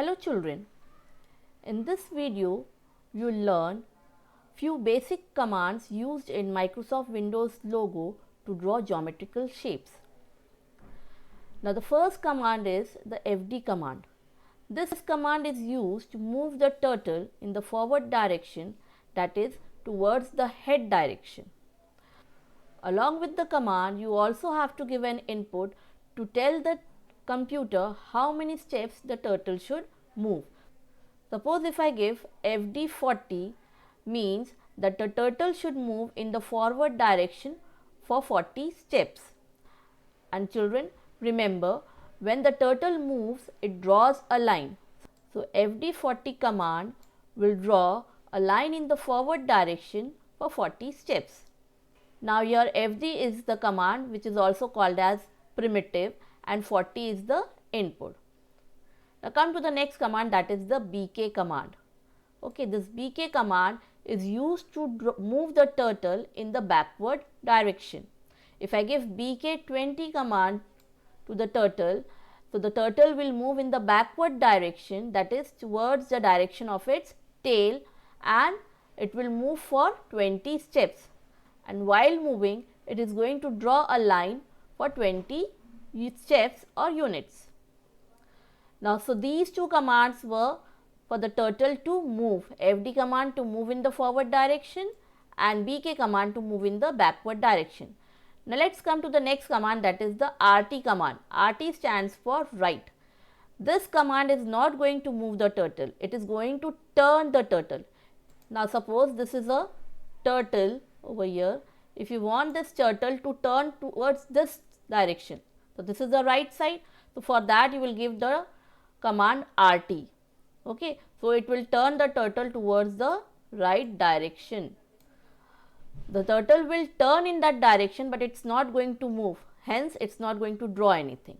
Hello children, in this video you will learn few basic commands used in Microsoft Windows logo to draw geometrical shapes. Now the first command is the FD command. This command is used to move the turtle in the forward direction, that is towards the head direction. Along with the command you also have to give an input to tell the computer how many steps the turtle should move. Suppose if I give FD40 means that the turtle should move in the forward direction for 40 steps. And children, remember, when the turtle moves it draws a line. So FD40 command will draw a line in the forward direction for 40 steps. Now here FD is the command which is also called as primitive and 40 is the input. Now come to the next command, that is the BK command. Okay, this BK command is used to move the turtle in the backward direction. If I give BK20 command to the turtle, so the turtle will move in the backward direction, that is towards the direction of its tail, and it will move for 20 steps, and while moving it is going to draw a line for 20 steps or units. Now, so these two commands were for the turtle to move, FD command to move in the forward direction and BK command to move in the backward direction. Now, let us come to the next command, that is the RT command. RT stands for right. This command is not going to move the turtle, it is going to turn the turtle. Now, suppose this is a turtle over here. If you want this turtle to turn towards this direction, so this is the right side. So, for that you will give the command RT. Okay, so it will turn the turtle towards the right direction. The turtle will turn in that direction, but it's not going to move, hence it's not going to draw anything.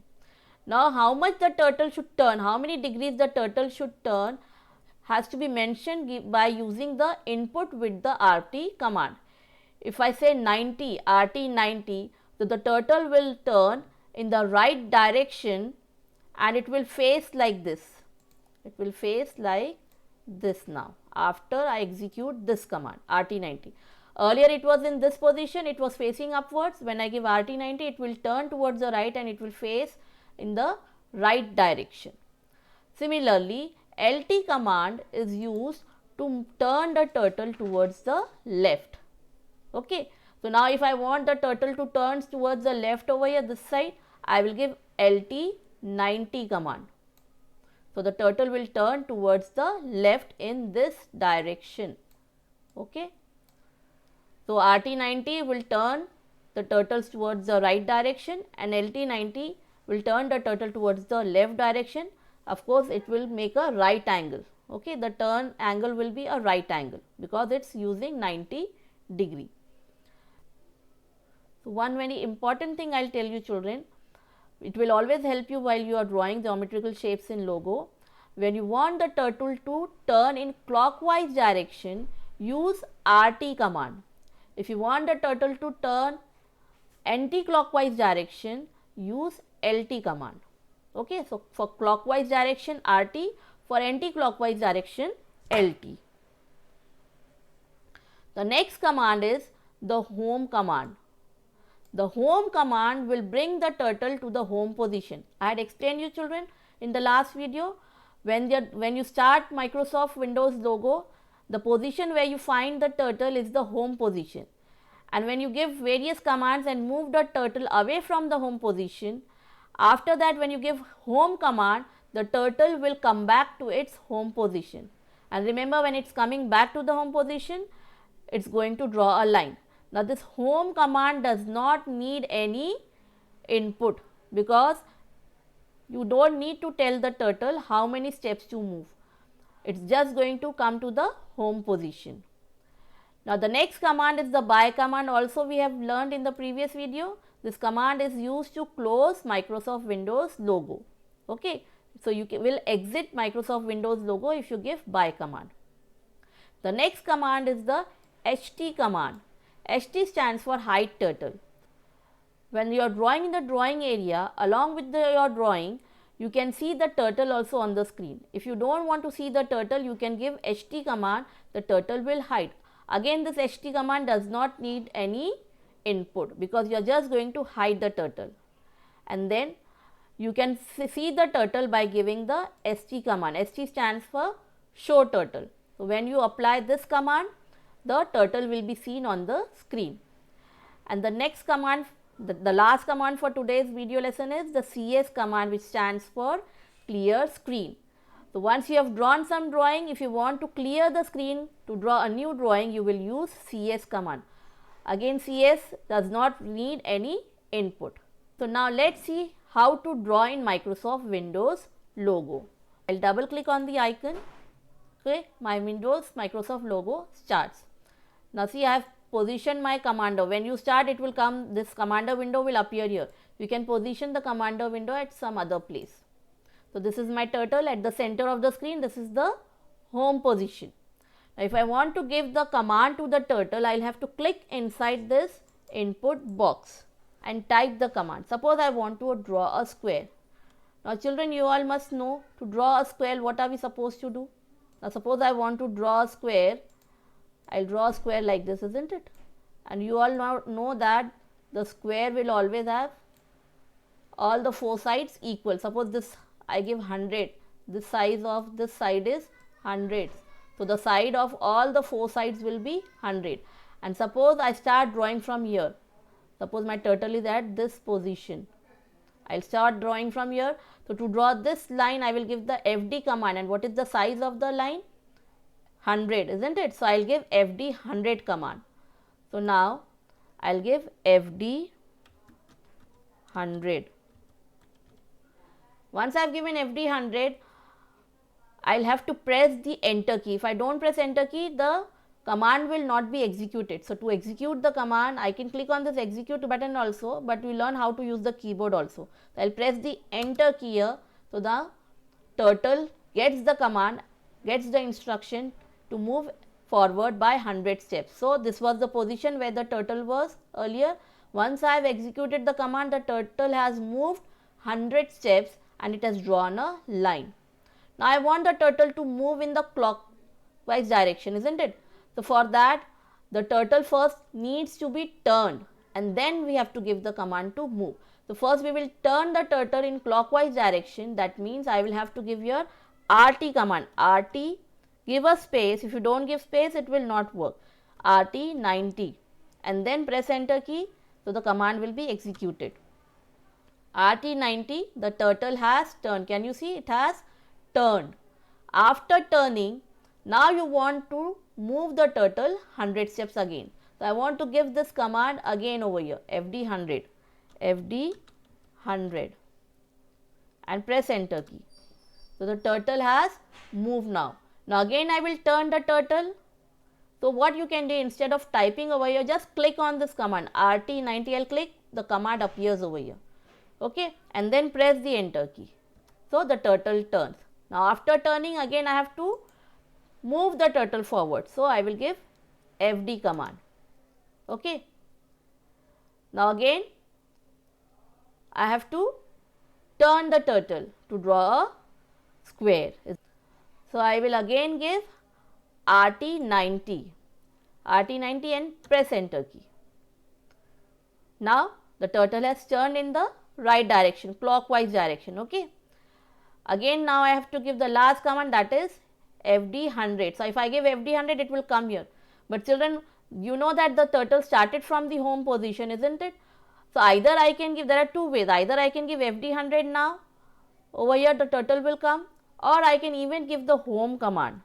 Now how much the turtle should turn, how many degrees the turtle should turn has to be mentioned by using the input with the RT command. If I say 90, RT 90, so the turtle will turn in the right direction and it will face like this. It will face like this now after I execute this command RT90. Earlier it was in this position, it was facing upwards. When I give RT90, it will turn towards the right and it will face in the right direction. Similarly, LT command is used to turn the turtle towards the left. Okay. So now if I want the turtle to turn towards the left over here, this side, I will give LT90 command. So the turtle will turn towards the left in this direction. Okay. So RT90 will turn the turtles towards the right direction and LT90 will turn the turtle towards the left direction. Of course, it will make a right angle. Okay, the turn angle will be a right angle because it's using 90 degree. So one very important thing I'll tell you children, it will always help you while you are drawing geometrical shapes in logo. When you want the turtle to turn in clockwise direction, use RT command. If you want the turtle to turn anti-clockwise direction, use LT command. Okay, so for clockwise direction RT, for anti-clockwise direction LT. The next command is the home command. The home command will bring the turtle to the home position. I had explained you children in the last video, when you start Microsoft Windows logo, the position where you find the turtle is the home position. And when you give various commands and move the turtle away from the home position, after that when you give home command, the turtle will come back to its home position. And remember, when it's coming back to the home position, it's going to draw a line. Now this home command does not need any input because you don't need to tell the turtle how many steps to move. It's just going to come to the home position. Now the next command is the by command. Also we have learned in the previous video. This command is used to close Microsoft Windows logo. Okay. So you will exit Microsoft Windows logo if you give by command. The next command is the HT command. HT stands for hide turtle. When you are drawing in the drawing area, along with your drawing, you can see the turtle also on the screen. If you don't want to see the turtle, you can give ht command, the turtle will hide. Again, this ht command does not need any input because you are just going to hide the turtle, and then you can see the turtle by giving the st command. St stands for show turtle. So, when you apply this command, the turtle will be seen on the screen. And the next command, the last command for today's video lesson is the cs command, which stands for clear screen. So, once you have drawn some drawing, if you want to clear the screen to draw a new drawing, you will use cs command. Again, cs does not need any input. So, now let us see how to draw in Microsoft Windows logo. I will double click on the icon. Okay, my Windows Microsoft logo starts. Now, see, I have positioned my commander. When you start, it will come, this commander window will appear here. You can position the commander window at some other place. So, this is my turtle at the center of the screen. This is the home position. Now, if I want to give the command to the turtle, I will have to click inside this input box and type the command. Suppose I want to draw a square. Now, children, you all must know, to draw a square, what are we supposed to do? Now, suppose I want to draw a square, I will draw a square like this, isn't it? And you all now know that the square will always have all the four sides equal. Suppose this I give 100, the size of this side is 100. So, the side of all the four sides will be 100. And suppose I start drawing from here. Suppose my turtle is at this position. I will start drawing from here. So, to draw this line, I will give the FD command. And what is the size of the line? 100, isn't it? So, I will give FD 100 command. So, now I will give FD 100. Once I have given FD 100, I will have to press the enter key. If I do not press enter key, the command will not be executed. So, to execute the command, I can click on this execute button also, but we learn how to use the keyboard also. So, I will press the enter key here. So, the turtle gets the command, gets the instruction to move forward by 100 steps. So, this was the position where the turtle was earlier. Once I have executed the command, the turtle has moved 100 steps and it has drawn a line. Now, I want the turtle to move in the clockwise direction, isn't it? So, for that, the turtle first needs to be turned and then we have to give the command to move. So, first we will turn the turtle in clockwise direction. That means I will have to give your RT command. RT, give a space. If you do not give space, it will not work. RT 90 and then press enter key. So, the command will be executed. RT 90, the turtle has turned. Can you see? It has turned. After turning, now you want to move the turtle 100 steps again. So, I want to give this command again over here, FD 100, FD 100 and press enter key. So, the turtle has moved now. Now, again I will turn the turtle. So, what you can do, instead of typing over here, just click on this command RT 90, I will click, the command appears over here. Okay, and then press the enter key. So, the turtle turns. Now, after turning, again I have to move the turtle forward. So, I will give FD command. Okay. Now, again I have to turn the turtle to draw a square. So, I will again give RT 90, RT 90 and press enter key. Now, the turtle has turned in the right direction, clockwise direction. Okay. Again, now I have to give the last command, that is FD 100. So, if I give FD 100, it will come here. But children, you know that the turtle started from the home position, isn't it? So, either I can give, there are two ways, either I can give FD 100 now, over here the turtle will come, or I can even give the home command.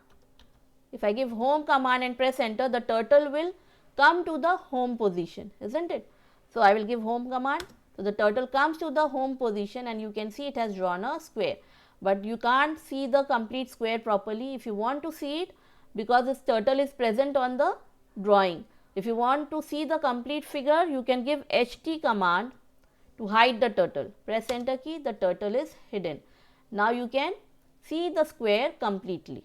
If I give home command and press enter, the turtle will come to the home position, isn't it? So, I will give home command. So, the turtle comes to the home position and you can see it has drawn a square. But you can't see the complete square properly. If you want to see it, because this turtle is present on the drawing. If you want to see the complete figure, you can give HT command to hide the turtle. Press enter key, the turtle is hidden. Now, you can see the square completely.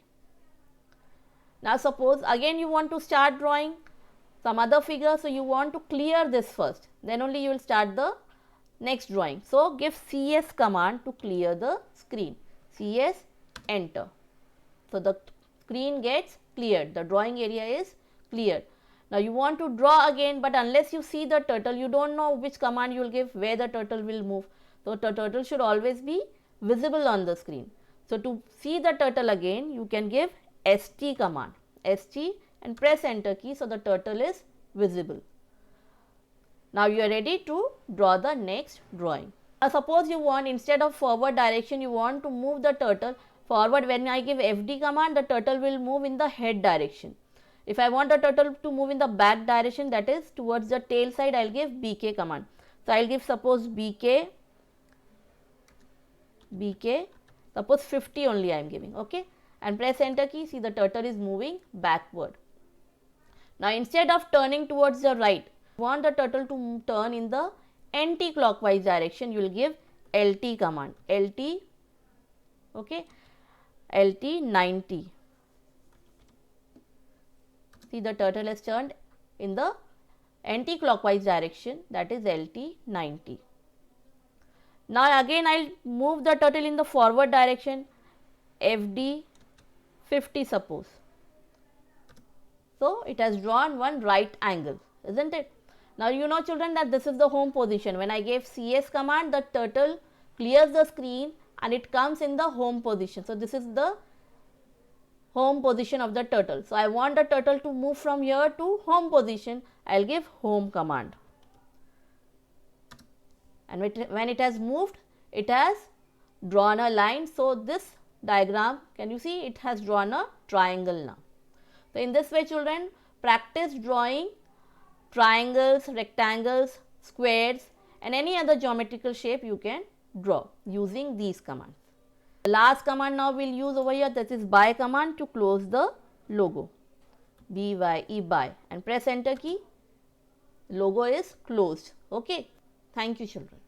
Now, suppose again you want to start drawing some other figure. So, you want to clear this first, then only you will start the next drawing. So give CS command to clear the screen. CS, enter. So the screen gets cleared, the drawing area is cleared. Now you want to draw again, but unless you see the turtle, you don't know which command you will give, where the turtle will move. So the turtle should always be visible on the screen. So to see the turtle again, you can give ST command, ST, and press enter key, so the turtle is visible. Now you are ready to draw the next drawing. Now suppose you want, instead of forward direction, you want to move the turtle forward. When I give FD command, the turtle will move in the head direction. If I want the turtle to move in the back direction, that is towards the tail side, I will give BK command. So I will give suppose BK, suppose 50 only I am giving, okay, and press enter key. See, the turtle is moving backward. Now instead of turning towards the right, want the turtle to turn in the anti-clockwise direction, you will give LT command, LT, okay, LT 90. See, the turtle has turned in the anti-clockwise direction, that is LT 90. Now again I will move the turtle in the forward direction, FD 50 suppose. So it has drawn one right angle, isn't it? Now you know children that this is the home position. When I gave CS command, the turtle clears the screen and it comes in the home position. So this is the home position of the turtle. So I want the turtle to move from here to home position. I will give home command. And when it has moved, it has drawn a line. So this diagram, can you see, it has drawn a triangle now. So in this way children, practice drawing triangles, rectangles, squares and any other geometrical shape you can draw using these commands. The last command now we will use over here, that is buy command, to close the logo. BYE, buy, and press enter key. Logo is closed. Okay. Thank you children.